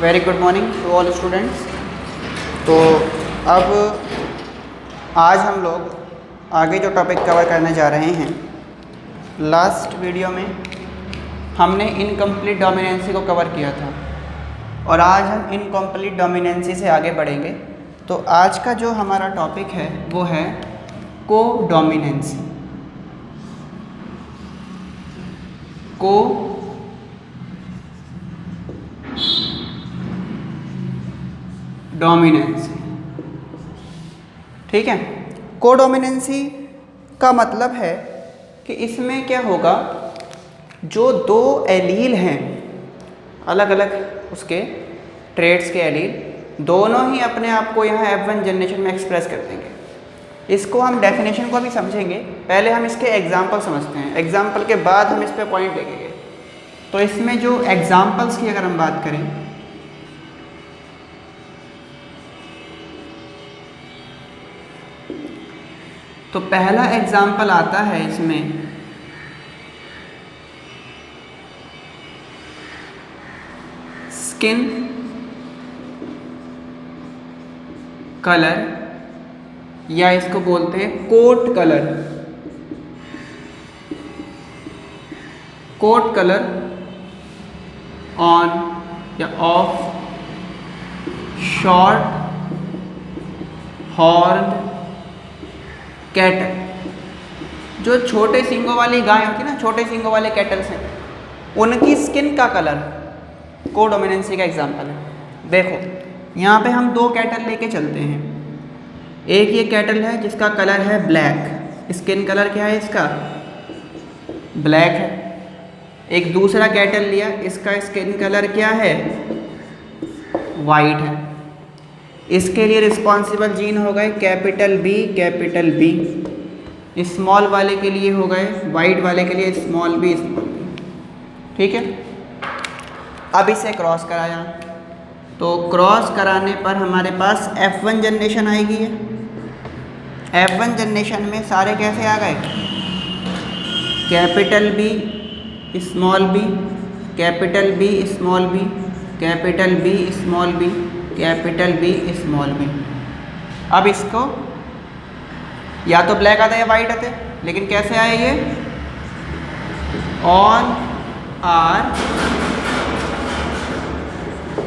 Very good morning to all students. तो अब आज हम लोग आगे जो टॉपिक कवर करने जा रहे हैं, लास्ट वीडियो में हमने इनकम्प्लीट डोमिनेंसी को कवर किया था और आज हम इनकम्प्लीट डोमिनेंसी से आगे बढ़ेंगे। तो आज का जो हमारा टॉपिक है वो है को डोमिनेंसी। को डोमिनेंसी, ठीक है। कोडोमिनेंसी का मतलब है कि इसमें क्या होगा, जो दो एलील हैं, अलग अलग उसके ट्रेड्स के एलील, दोनों ही अपने आप को यहाँ F1 जनरेशन में एक्सप्रेस कर देंगे। इसको हम डेफिनेशन को भी समझेंगे, पहले हम इसके एग्जाम्पल समझते हैं, एग्जाम्पल के बाद हम इस पर पॉइंट देखेंगे। तो इसमें जो एग्जाम्पल्स की अगर हम बात करें, तो पहला एग्जाम्पल आता है इसमें स्किन कलर, या इसको बोलते हैं coat colour. Coat colour on या ऑफ शॉर्ट हॉर्न कैटल। जो छोटे सींगों वाली गाय होती है ना, छोटे सींगों वाले कैटल्स हैं, उनकी स्किन का कलर कोडोमिनेंसी का एग्जाम्पल है। देखो यहाँ पे हम दो कैटल लेके चलते हैं। एक ये कैटल है जिसका कलर है ब्लैक, स्किन कलर क्या है इसका, ब्लैक है। एक दूसरा कैटल लिया, इसका स्किन कलर क्या है, वाइट है। इसके लिए रिस्पॉन्सिबल जीन हो गए capital B, capital B. Small वाले के लिए हो गए, वाइट वाले के लिए स्मॉल बी, स्मॉल बी, ठीक है। अब इसे क्रॉस कराया, तो क्रॉस कराने पर हमारे पास F1 जनरेशन आएगी है। F1 जनरेशन में सारे कैसे आ गए, capital B small B, capital B small B, capital B small B, capital B small B. अब इसको या तो ब्लैक आते या वाइट आते, लेकिन कैसे आए ये, ऑन आर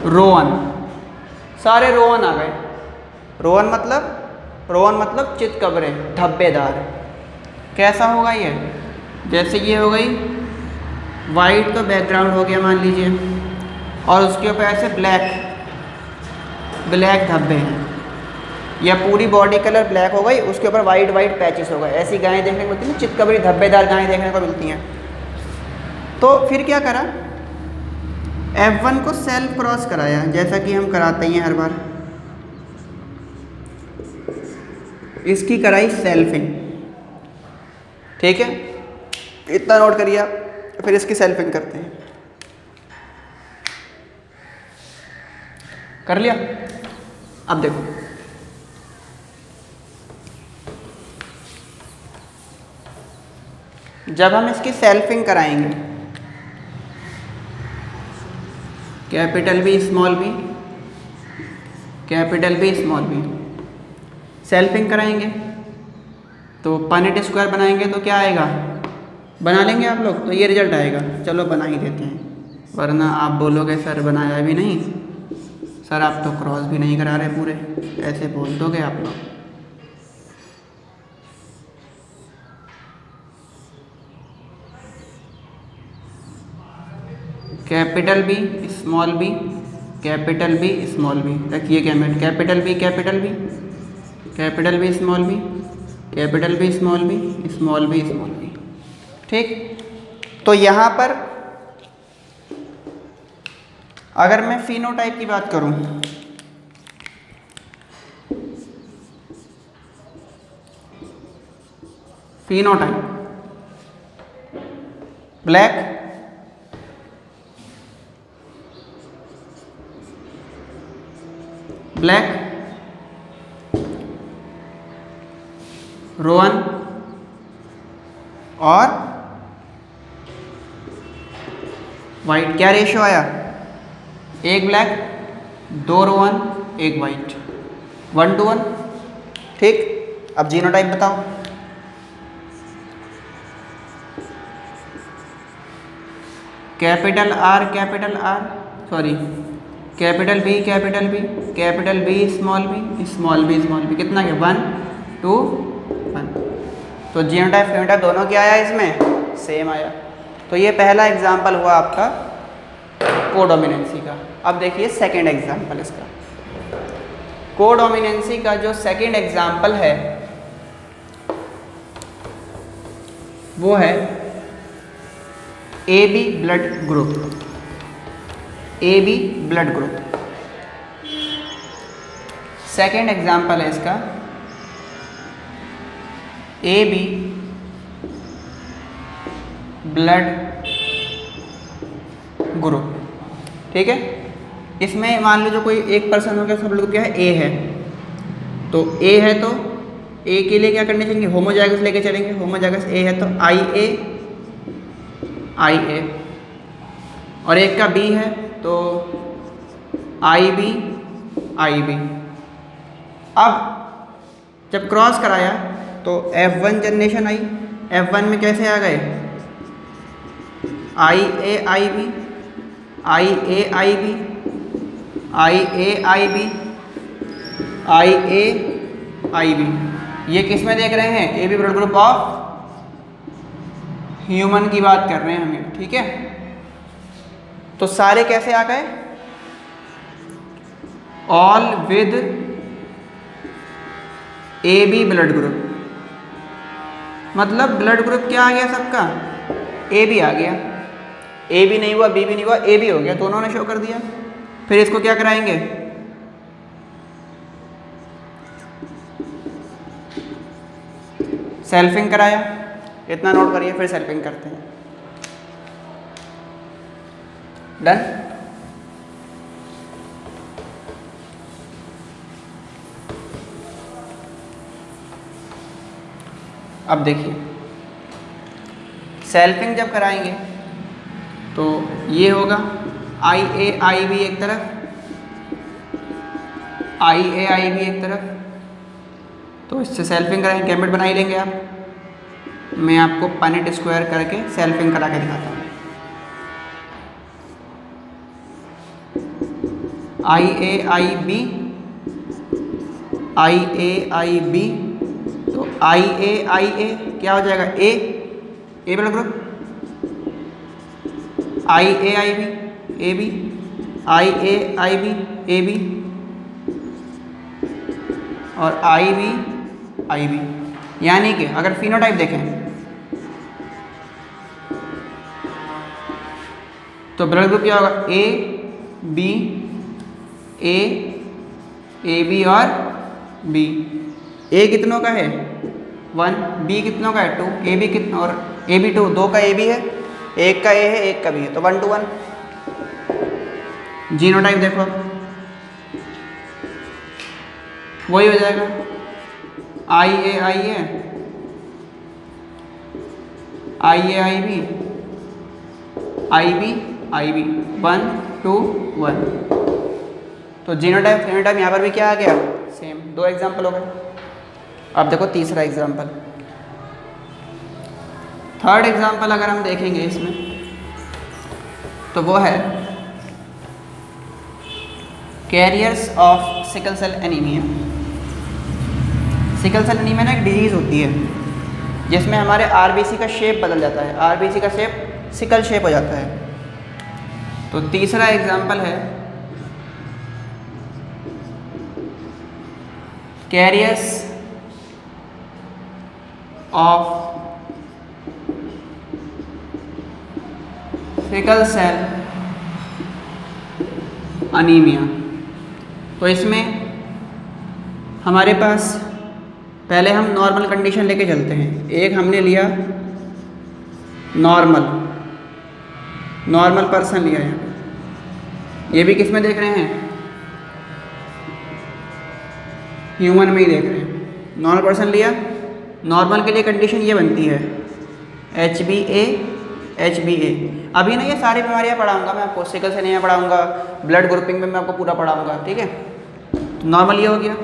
रोवन, सारे रोवन आ गए। रोवन मतलब चितकबरे, धब्बेदार। कैसा होगा ये, जैसे ये हो गई वाइट तो बैकग्राउंड हो गया मान लीजिए, और उसके ऊपर ऐसे ब्लैक धब्बे हैं, या पूरी बॉडी कलर ब्लैक हो गई, उसके ऊपर वाइट पैचेस हो गए। ऐसी गायें देखने को मिलती हैं, चितकबरी धब्बेदार गायें देखने को मिलती हैं। तो फिर क्या करा, F1 को सेल्फ क्रॉस कराया, जैसा कि हम कराते हैं हर बार। इसकी कराई सेल्फिंग, ठीक है, इतना नोट करिए। फिर इसकी सेल्फिंग करते हैं, कर लिया। अब देखो जब हम इसकी सेल्फिंग कराएंगे, capital B small B, capital B small B, selfing कराएंगे तो पनेट स्क्वायर बनाएंगे तो क्या आएगा, बना लेंगे आप लोग, तो ये रिजल्ट आएगा। चलो बना ही देते हैं, वरना आप बोलोगे सर बनाया भी नहीं, सर आप तो क्रॉस भी नहीं करा रहे पूरे, ऐसे बोल दोगे आप लोग। Capital B small B, capital B small B, रखिए capital B capital B, capital B small B, capital B small B, small B small B, ठीक। तो यहाँ पर अगर मैं फिनोटाइप की बात करूं, फिनोटाइप ब्लैक, रोहन और वाइट, क्या रेशियो आया, एक ब्लैक 2 रोवन 1 वाइट, 1 to 1। ठीक, अब जीनोटाइप बताओ। Capital R sorry capital B small B कितना है 1 2 1। तो जीनोटाइप फेनोटाइप दोनों क्या आया इसमें, सेम आया। तो ये पहला एग्जाम्पल हुआ आपका कोडोमिनेंसी का। अब देखिए सेकंड एग्जाम्पल इसका। कोडोमिनेंसी का जो सेकंड एग्जाम्पल है वो है AB blood group. AB blood group second example है इसका, AB ब्लड ग्रुप। ठीक है, इसमें मान लीजिए कोई एक पर्सन हो गया, सब लोग क्या है ए है, तो ए है तो ए के लिए क्या करने चाहिए, होमोजाइगस लेके चलेंगे। होमोजाइगस ए है तो आई ए, और एक का बी है तो आई बी। अब जब क्रॉस कराया तो F1 जनरेशन आई, F1 में कैसे आ गए, आई A I B, I B. ये किस में देख रहे हैं, A B blood group of human की बात कर रहे हैं हम। ठीक है, तो सारे कैसे आ गए, all with A B blood group. मतलब ब्लड ग्रुप क्या आ गया सबका, ए बी आ गया। ए बी नहीं हुआ, बी भी नहीं हुआ, ए बी हो गया, दोनों ने शो कर दिया। फिर इसको क्या कराएंगे, सेल्फिंग कराया, इतना नोट करिए, फिर सेल्फिंग करते हैं। डन। अब देखिए सेल्फिंग जब कराएंगे तो ये होगा आई ए आई बी एक तरफ, आई ए आई बी एक तरफ। तो इससे सेल्फिंग कराएंगे, गैमेट बना ही लेंगे आप। मैं आपको पनेट स्क्वायर करके सेल्फिंग करा के दिखाता हूँ। आई ए आई बी, तो आई ए क्या हो जाएगा, A blood group, I A I B A B, I A I B A B, और आई बी। यानी कि अगर फिनोटाइप देखें तो ब्लड ग्रुप क्या होगा, ए बी और बी। ए कितनों का है 1, बी कितनों का है 2, ए बी कितना, और ए बी 2, 2 का ए बी है, एक का ए है, एक का बी है, तो 1 to 1। जीनोटाइप देखो वही हो जाएगा, आई A I B, I B 1 to 1। तो जीनोटाइप फेनोटाइप यहाँ पर भी क्या आ गया, सेम। 2 एग्जाम्पल हो गए। अब देखो तीसरा एग्जाम्पल, थर्ड एग्जाम्पल अगर हम देखेंगे इसमें तो वो है carriers of sickle cell anaemia. Sickle cell anaemia ना एक डिजीज़ होती है जिसमें हमारे आरबीसी का शेप बदल जाता है, आरबीसी का शेप सिकल शेप हो जाता है। तो तीसरा एग्जाम्पल है carriers of sickle cell anaemia. तो इसमें हमारे पास पहले हम नॉर्मल कंडीशन लेके चलते हैं। एक हमने लिया नॉर्मल पर्सन लिया है, ये भी किस में देख रहे हैं, ह्यूमन में ही देख रहे हैं। नॉर्मल पर्सन लिया, नॉर्मल के लिए कंडीशन ये बनती है HbA HbA। अभी ना ये सारी बीमारियाँ पढ़ाऊँगा मैं आपको, सिकल सेल पढ़ाऊँगा, ब्लड ग्रुपिंग में मैं आपको पूरा पढ़ाऊँगा, ठीक है। नॉर्मल ये हो गया।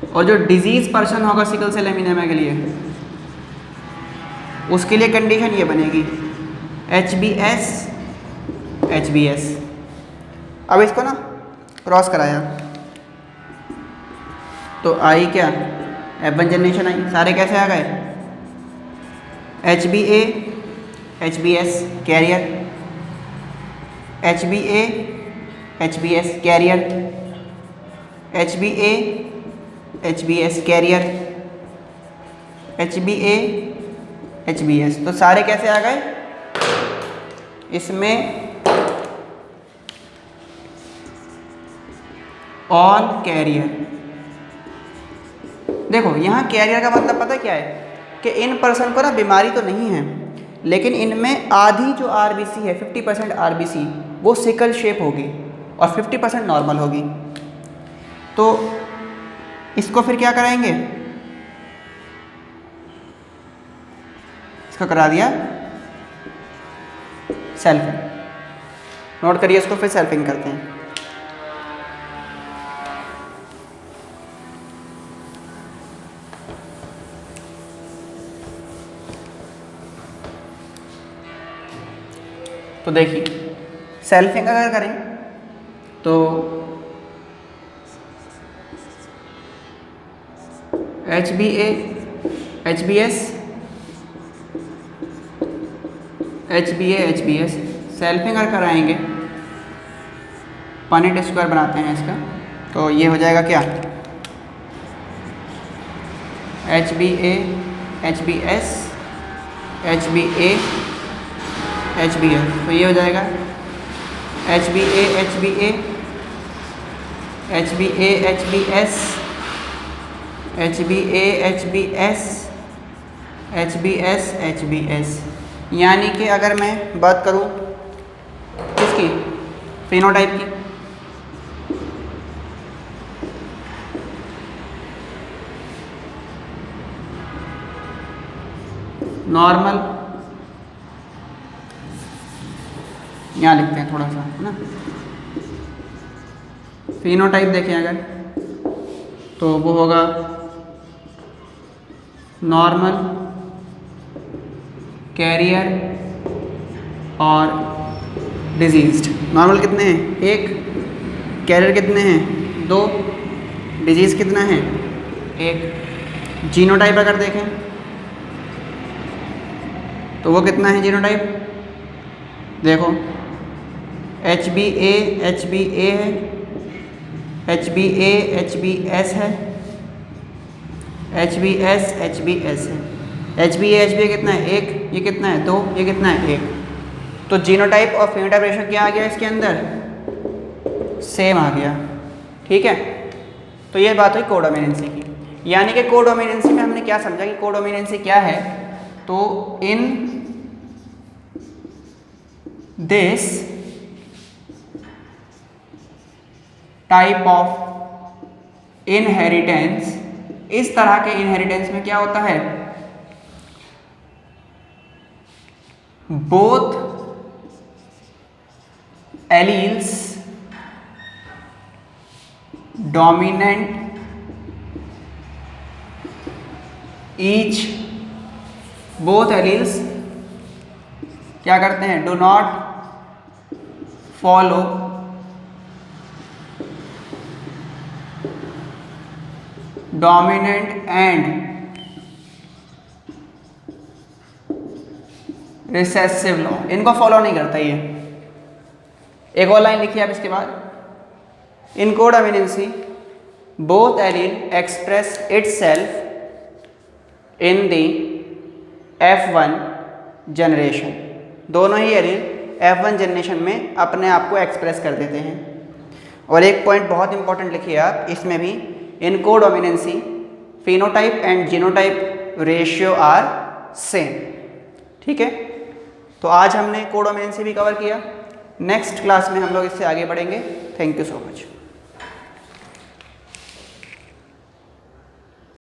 और जो डिजीज पर्सन होगा सिकल सेल एनीमिया के लिए, उसके लिए कंडीशन ये बनेगी HbS। अब इसको ना क्रॉस कराया तो आई क्या, F1 जनरेशन आई। सारे कैसे आ गए, HbA HbS carrier, HbA HbS carrier, HbA HbS carrier, HbA HbS। तो सारे कैसे आ गए, इसमें ऑल कैरियर। देखो यहाँ कैरियर का मतलब पता क्या है कि इन पर्सन को ना बीमारी तो नहीं है, लेकिन इनमें आधी जो RBC है 50% RBC वो सिकल शेप होगी और 50% नॉर्मल होगी। तो इसको फिर क्या कराएंगे, इसको करा दिया सेल्फिंग। नोट करिए इसको, फिर सेल्फिंग करते हैं। तो देखिए सेल्फिंग अगर करें तो HbA HbS HbA HbS selfing अगर कराएंगे, पनेट स्क्वायर बनाते हैं इसका, तो ये हो जाएगा क्या, HbA HbS HbA HbS। तो ये हो जाएगा HbA HbA HbA HbS HbA HbS HbS HbS। यानी कि अगर मैं बात करूँ किसकी, फिनोटाइप की, नॉर्मल, यहाँ लिखते हैं थोड़ा सा है ना, फिनोटाइप देखें अगर तो वो होगा नॉर्मल, कैरियर और डिजीज्ड। नॉर्मल कितने हैं, 1, कैरियर कितने हैं, 2, डिजीज़ कितना है, 1। जीनोटाइप अगर देखें तो वो कितना है जीनोटाइप, देखो HbA HbA है, HbA HbS है, HbS HbS है। HbA HbA कितना है, 1, ये कितना है, 2, ये कितना है, 1। तो जीनोटाइप और फिनोटाइप रेशो क्या आ गया इसके अंदर, सेम आ गया, ठीक है। तो ये बात हुई कोडोमिनेंसी की। यानी कि कोडोमिनेंसी में हमने क्या समझा कि कोडोमिनेंसी क्या है, तो in this type of inheritance, इस तरह के इनहेरिटेंस में क्या होता है, both alleles dominant each, both alleles क्या करते हैं, do not follow dominant and recessive law, इनको फॉलो नहीं करता ये। एक और लाइन लिखिए आप इसके बाद, in codominancy both allele express itself in the F1 generation, दोनों ही एलील F1 जनरेशन में अपने आप को एक्सप्रेस कर देते हैं। और एक पॉइंट बहुत इंपॉर्टेंट लिखिए आप इसमें भी, in codominancy phenotype and genotype ratio are same, ठीक है। तो आज हमने कोडोमिनेंसी भी कवर किया, नेक्स्ट क्लास में हम लोग इससे आगे बढ़ेंगे। Thank you so much.